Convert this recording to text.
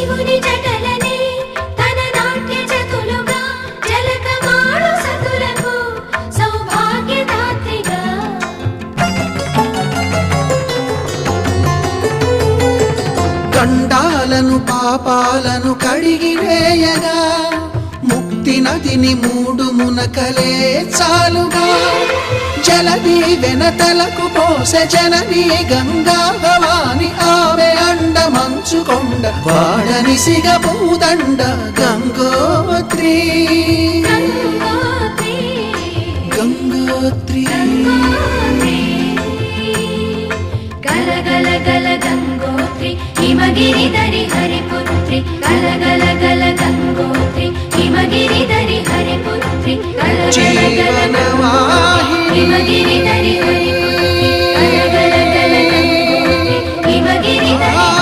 శివుని జటలనే తన నాట్య జతులుగా జలకమాడు సతులకు సౌభాగ్యదాత్రిగా గండాలను పాపాలను కడిగివేయగా ముక్తి నదిని 3 మునకలే చాలుగా జలది వెనతలకు పోసె జనని గంగా భవాని ఆమె అండ మంచుకొండ వాడని సిగ పూదండ గంగోత్రి గంగోత్రి గల గల గల గంగోత్రి హిమగిరిధరి హరిపుత్రి గల గల గల గంగోత్రి హిమగిరిధరి హరిపుత్రి గల గల గల హిమగిరిధరి